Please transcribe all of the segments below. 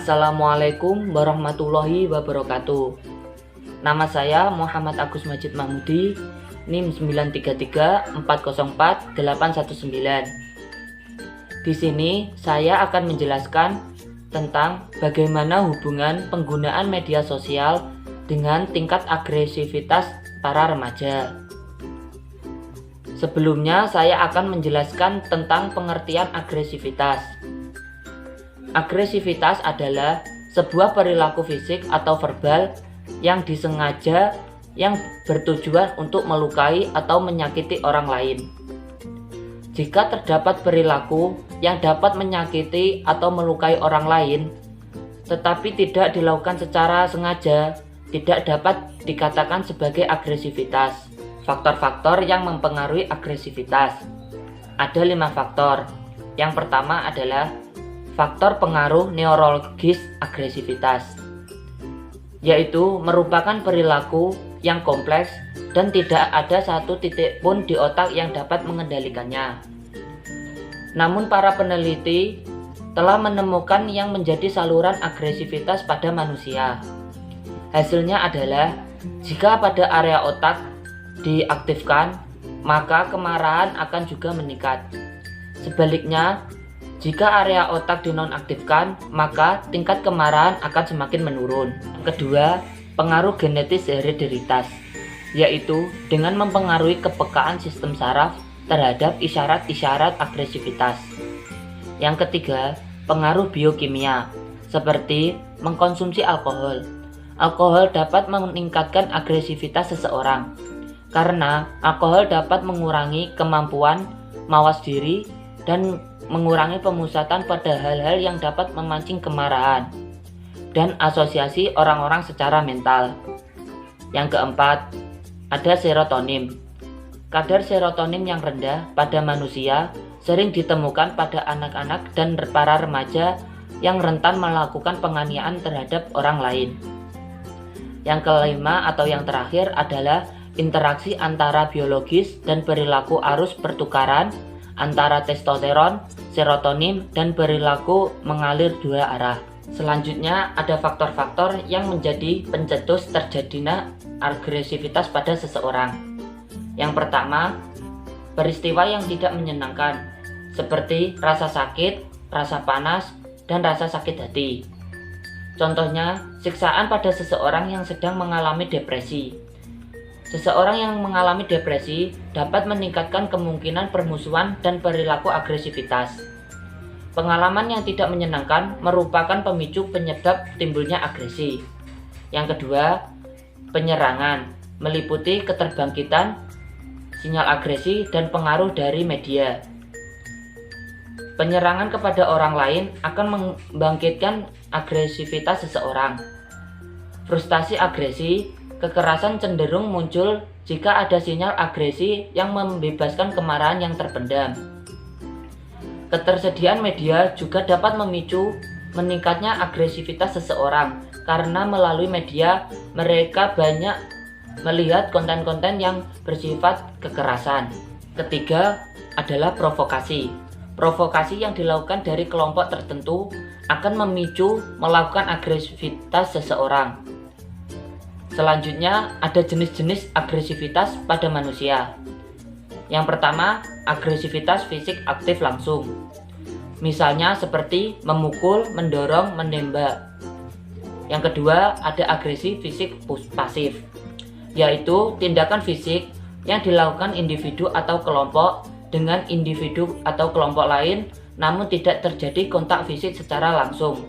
Assalamualaikum warahmatullahi wabarakatuh. Nama saya Muhammad Agus Majid Mahmudi, NIM 933404819. Di sini saya akan menjelaskan tentang bagaimana hubungan penggunaan media sosial dengan tingkat agresivitas para remaja. Sebelumnya saya akan menjelaskan tentang pengertian agresivitas. Agresivitas adalah sebuah perilaku fisik atau verbal yang disengaja yang bertujuan untuk melukai atau menyakiti orang lain. Jika terdapat perilaku yang dapat menyakiti atau melukai orang lain, tetapi tidak dilakukan secara sengaja, tidak dapat dikatakan sebagai agresivitas. Faktor-faktor yang mempengaruhi agresivitas. Ada 5 faktor. Yang pertama adalah faktor pengaruh neurologis agresivitas, yaitu merupakan perilaku yang kompleks dan tidak ada satu titik pun di otak yang dapat mengendalikannya. Namun para peneliti telah menemukan yang menjadi saluran agresivitas pada manusia. Hasilnya adalah jika pada area otak diaktifkan, maka kemarahan akan juga meningkat. Sebaliknya, jika area otak dinonaktifkan, maka tingkat kemarahan akan semakin menurun. Kedua, pengaruh genetis hereditaritas, yaitu dengan mempengaruhi kepekaan sistem saraf terhadap isyarat-isyarat agresivitas. Yang ketiga, pengaruh biokimia, seperti mengkonsumsi alkohol. Alkohol dapat meningkatkan agresivitas seseorang, karena alkohol dapat mengurangi kemampuan mawas diri dan mengurangi pemusatan pada hal-hal yang dapat memancing kemarahan dan asosiasi orang-orang secara mental. Yang keempat, ada serotonin. Kadar serotonin yang rendah pada manusia sering ditemukan pada anak-anak dan para remaja yang rentan melakukan penganiayaan terhadap orang lain. Yang kelima atau yang terakhir adalah interaksi antara biologis dan perilaku arus pertukaran antara testosteron, serotonin, dan perilaku mengalir dua arah. Selanjutnya ada faktor-faktor yang menjadi pencetus terjadinya agresivitas pada seseorang. Yang pertama, peristiwa yang tidak menyenangkan, seperti rasa sakit, rasa panas, dan rasa sakit hati. Contohnya, siksaan pada seseorang yang sedang mengalami depresi. Seseorang yang mengalami depresi dapat meningkatkan kemungkinan permusuhan dan perilaku agresivitas. Pengalaman yang tidak menyenangkan merupakan pemicu penyebab timbulnya agresi. Yang kedua, penyerangan, meliputi keterbangkitan sinyal agresi dan pengaruh dari media. Penyerangan kepada orang lain akan membangkitkan agresivitas seseorang. Frustasi agresi, kekerasan cenderung muncul jika ada sinyal agresi yang membebaskan kemarahan yang terpendam. Ketersediaan media juga dapat memicu meningkatnya agresivitas seseorang karena melalui media mereka banyak melihat konten-konten yang bersifat kekerasan. Ketiga adalah provokasi. Provokasi yang dilakukan dari kelompok tertentu akan memicu melakukan agresivitas seseorang. Selanjutnya ada jenis-jenis agresivitas pada manusia. Yang pertama, agresivitas fisik aktif langsung. Misalnya seperti memukul, mendorong, menembak. Yang kedua, ada agresi fisik pasif, yaitu tindakan fisik yang dilakukan individu atau kelompok dengan individu atau kelompok lain namun tidak terjadi kontak fisik secara langsung.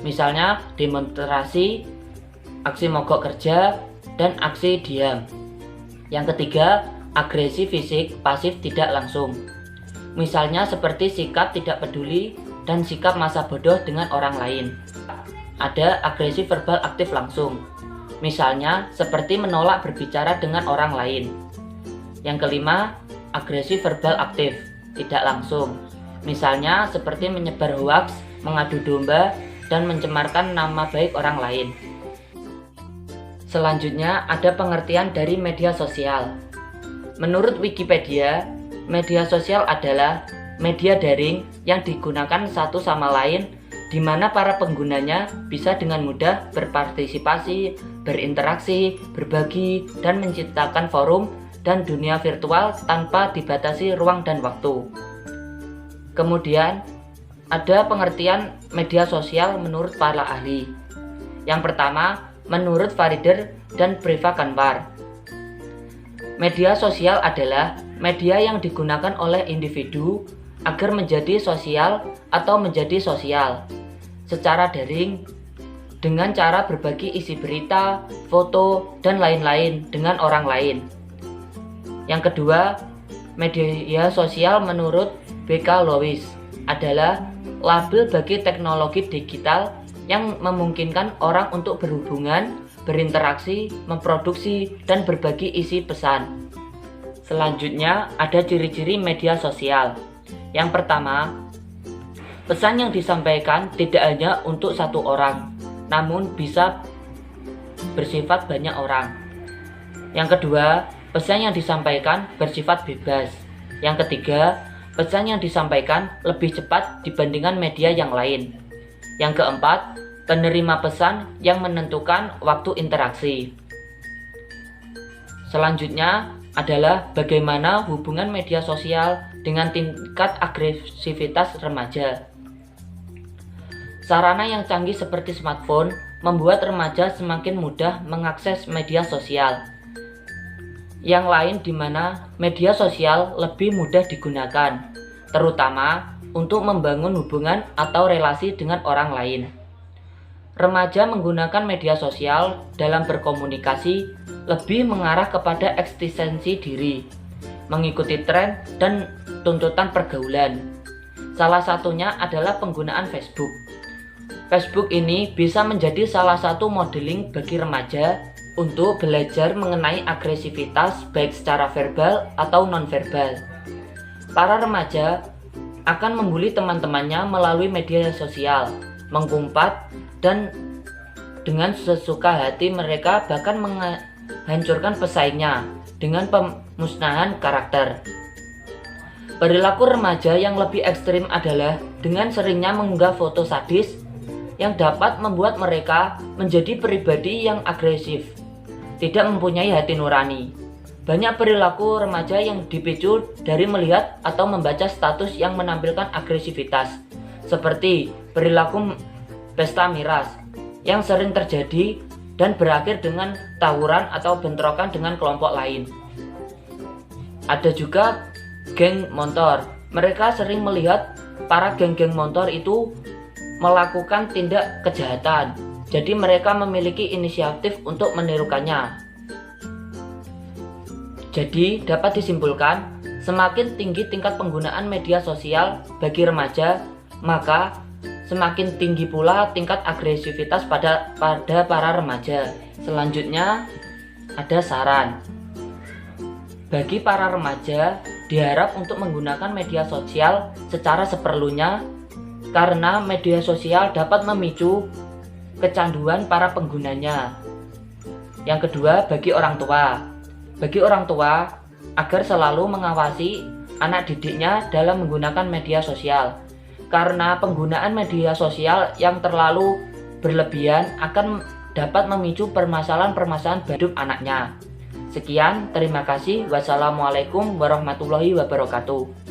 Misalnya demonstrasi, aksi mogok kerja, dan aksi diam. Yang ketiga, agresi fisik pasif tidak langsung. Misalnya seperti sikap tidak peduli dan sikap masa bodoh dengan orang lain. Ada agresi verbal aktif langsung. Misalnya seperti menolak berbicara dengan orang lain. Yang kelima, agresi verbal aktif tidak langsung. Misalnya seperti menyebar hoaks, mengadu domba, dan mencemarkan nama baik orang lain. Selanjutnya ada pengertian dari media sosial. Menurut Wikipedia, media sosial adalah media daring yang digunakan satu sama lain di mana para penggunanya bisa dengan mudah berpartisipasi, berinteraksi, berbagi, dan menciptakan forum dan dunia virtual tanpa dibatasi ruang dan waktu. Kemudian, ada pengertian media sosial menurut para ahli. Yang pertama, menurut Farider dan Privakanwar, media sosial adalah media yang digunakan oleh individu agar menjadi sosial atau menjadi sosial secara daring dengan cara berbagi isi berita, foto, dan lain-lain dengan orang lain. Yang kedua, media sosial menurut B.K. Lewis adalah label bagi teknologi digital yang memungkinkan orang untuk berhubungan, berinteraksi, memproduksi, dan berbagi isi pesan. Selanjutnya, ada ciri-ciri media sosial. Yang pertama, pesan yang disampaikan tidak hanya untuk satu orang, namun bisa bersifat banyak orang. Yang kedua, pesan yang disampaikan bersifat bebas. Yang ketiga, pesan yang disampaikan lebih cepat dibandingkan media yang lain. Yang keempat, penerima pesan yang menentukan waktu interaksi. Selanjutnya adalah bagaimana hubungan media sosial dengan tingkat agresivitas remaja. Sarana yang canggih seperti smartphone membuat remaja semakin mudah mengakses media sosial. Yang lain di mana media sosial lebih mudah digunakan, terutama untuk membangun hubungan atau relasi dengan orang lain. Remaja menggunakan media sosial dalam berkomunikasi lebih mengarah kepada eksistensi diri, mengikuti tren dan tuntutan pergaulan. Salah satunya adalah penggunaan Facebook. Facebook ini bisa menjadi salah satu modeling bagi remaja untuk belajar mengenai agresivitas baik secara verbal atau nonverbal. Para remaja akan membuli teman-temannya melalui media sosial, mengumpat, dan dengan sesuka hati mereka bahkan menghancurkan pesaingnya dengan pemusnahan karakter. Perilaku remaja yang lebih ekstrim adalah dengan seringnya mengunggah foto sadis yang dapat membuat mereka menjadi pribadi yang agresif, tidak mempunyai hati nurani. Banyak perilaku remaja yang dipicu dari melihat atau membaca status yang menampilkan agresivitas, seperti perilaku pesta miras yang sering terjadi dan berakhir dengan tawuran atau bentrokan dengan kelompok lain. Ada juga geng motor. Mereka sering melihat para geng-geng motor itu melakukan tindak kejahatan, jadi mereka memiliki inisiatif untuk menirukannya. Jadi dapat disimpulkan, semakin tinggi tingkat penggunaan media sosial bagi remaja, maka semakin tinggi pula tingkat agresivitas pada para remaja. Selanjutnya ada saran. Bagi para remaja, diharap untuk menggunakan media sosial secara seperlunya karena media sosial dapat memicu kecanduan para penggunanya. Yang kedua, bagi orang tua. Bagi orang tua, agar selalu mengawasi anak didiknya dalam menggunakan media sosial. Karena penggunaan media sosial yang terlalu berlebihan akan dapat memicu permasalahan-permasalahan hidup anaknya. Sekian, terima kasih. Wassalamualaikum warahmatullahi wabarakatuh.